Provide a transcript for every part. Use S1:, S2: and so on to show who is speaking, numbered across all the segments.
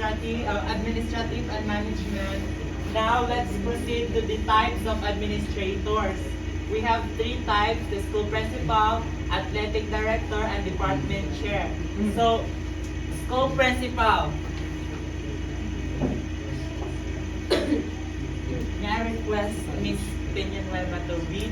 S1: administrative and management. Now let's proceed to the types of administrators. We have three types: the school principal, athletic director, and department chair. So, school principal. May I request Miss Peñanueva to read?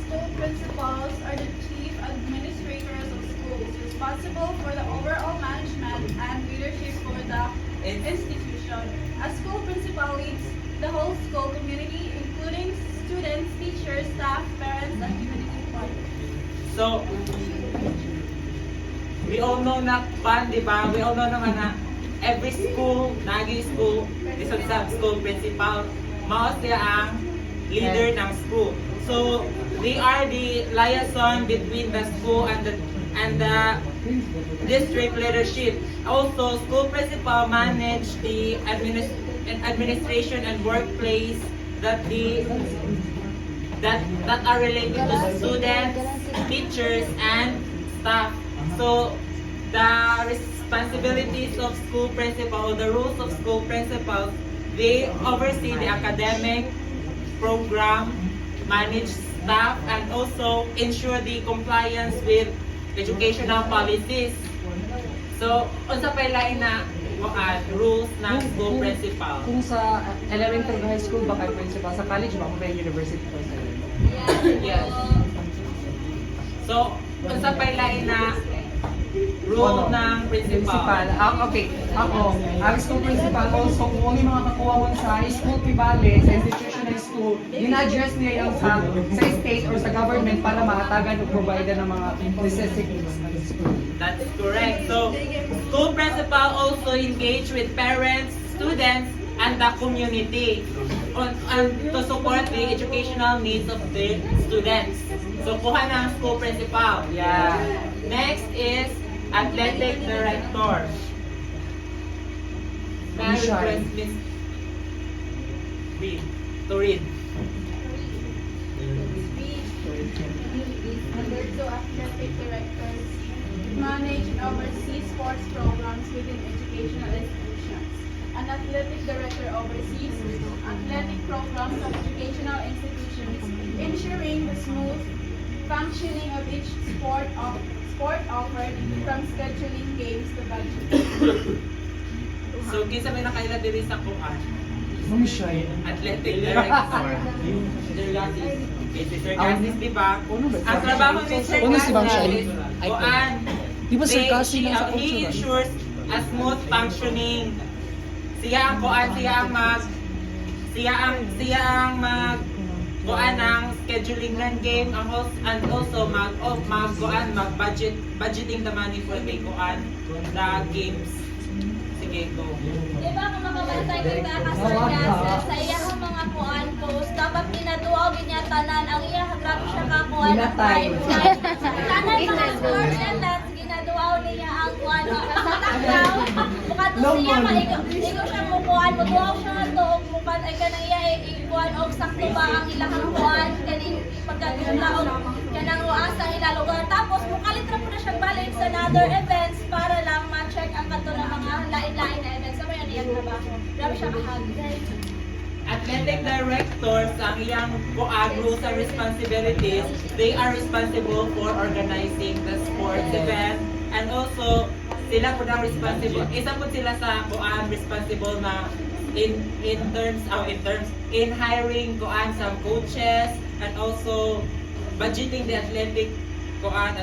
S2: School principals are the chief administrators of schools, responsible for the overall management and leadership for the institution. A school principal leads the whole school community, including students, teachers, staff, parents, and community partners.
S1: So, we all know na pan, di ba? We all know naman na every school, naging school, isa sa school principal, mao siya ang leader ng school. So, they are the liaison between the school and the district leadership. Also, school principal manage the administration and workplace that are related to students, teachers, and staff. So, the responsibilities of school principal, the rules of school principals, they oversee the academic program, manage staff, and also ensure the compliance with educational policies. So, unsa pa lain na rules ng school principal?
S3: Kung sa elementary high school ba kayo principal, sa college ba kung university po sa
S1: Yes. So, unsa pa lain na rule ng principal?
S3: Okay. Ako, ang school principal also, kung ano yung mga kakuha mo sa school pibale, sa institutional school, gina-address niya yung sa state or sa government para mahatagan o provide ng mga necessities ng school.
S1: That's correct. So, school principal also engage with parents, students, and the community and to support the educational needs of the students. So, kuha ng school principal. Yeah. Next is athletic director. May I request Miss B to read.
S2: Under two athletic directors manage and oversee sports programs within educational institutions. An athletic director oversees athletic programs of educational institutions, ensuring the smooth functioning of each sport offered, from scheduling games to budgeting.
S1: So, kinsa may nakaila diri sa kuan?
S3: Mamishay.
S1: Athletic director. Sir Gasis. Okay, si Sir Gasis, di ba? Ang trabaho ni Sir
S3: Ano si Bang
S1: Gasis,
S3: Shai?
S1: kuan,
S3: Di ba Sir Gasis lang sa
S1: he
S3: culture?
S1: ensures a smooth functioning. Siya ang kuan, siya ang mag kuan ng scheduling ng game ang host, and also mag budgeting the money for the kuan the games. Sige, go.
S4: Di ba kung makabantay ka kasargas sa iyahang mga kuan post, dapat pinaduaw niya tanan ang iyahang grabe siya ka kuan
S3: Pinatay.
S4: tanan mga scores and lads ginaduaw niya ang kuan sa takraw bukat siya maigo siya mo kuan mo duaw siya tuog mo pat ay kanang iya kuan og sakto ba ang ilahang kuan kani pagkagitaon kanang uasa ila lugar tapos mukalit ra po na siya balik sa another events para lang ma-check ang kanto ng mga lain-lain na events. Sa yan iyang trabaho. Grabe siya kahagay.
S1: Athletic directors, ang iyang rules and responsibilities, they are responsible for organizing the sports event, and also sila po ang responsible. Isa po sila sa responsible na in hiring some coaches, and also budgeting the athletic programs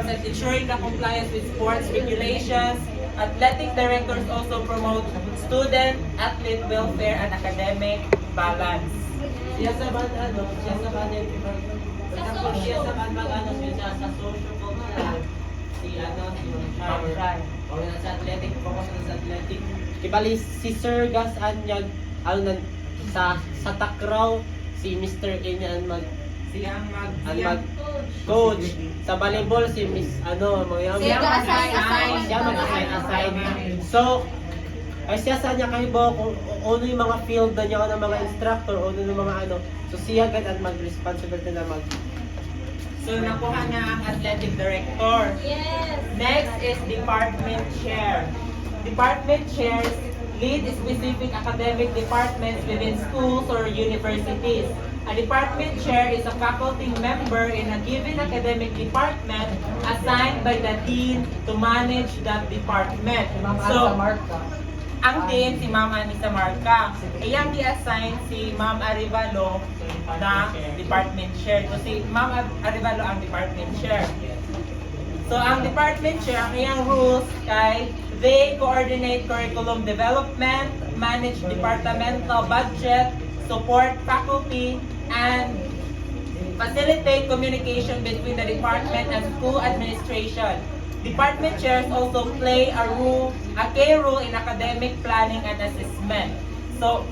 S1: and ensuring the compliance with sports regulations. Athletic directors also promote student athlete welfare and academic balance. Siya sa ban sa social culture. Si Shire. O sa athletic, focus sa athletic.
S5: Kibali si Sir Gas Anyag sa takraw si Mr. Inyan
S1: Siya
S5: mag coach sa volleyball si Miss
S4: Siya mag-assign.
S5: siya mag-assign. So ay siya sa niya kahibo kung ano yung mga field na niya ng mga instructor o ano yung mga So siya gad ang mag-responsibility na
S1: So nakuha na ang athletic director.
S4: Yes.
S1: Next is department chair. Department chairs lead specific academic departments within schools or universities. A department chair is a faculty member in a given academic department assigned by the dean to manage that department.
S3: Ma'am
S1: So,
S3: Alta Marca.
S1: ang dean si Ma'am Anissa Marca. Iyang i-assign si Ma'am Arivalo na department chair. So si Ma'am Arivalo ang department chair. So ang department chair, ang iyang rules kay they coordinate curriculum development, manage departmental budget, support faculty, and facilitate communication between the department and school administration. Department chairs also play a key role in academic planning and assessment. So,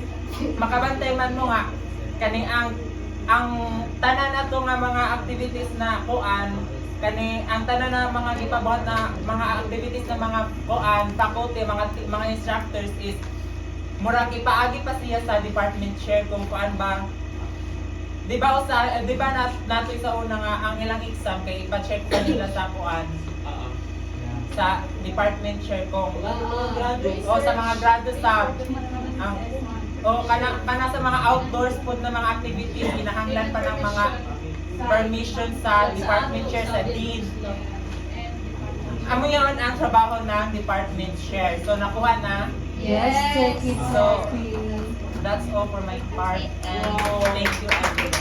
S1: makabantay man mo nga, kani ang tanan nato nga mga activities na kuan, kani ang tanan na mga gipabuhat na mga activities na mga kuan, faculty, mga instructors is murag ipaagi pa siya sa department chair kung kuan ba. Di ba nato sa una nga ang ilang exam kay ipa-check pa nila sa kuan sa department chair kung o sa mga graduate staff kana sa mga outdoors po na mga activities hinahanglan pa ng mga permission sa department chair sa dean. Amo yun ang trabaho ng department chair. So nakuha na.
S3: Yes, check it.
S1: So that's all for my part and thank you everyone.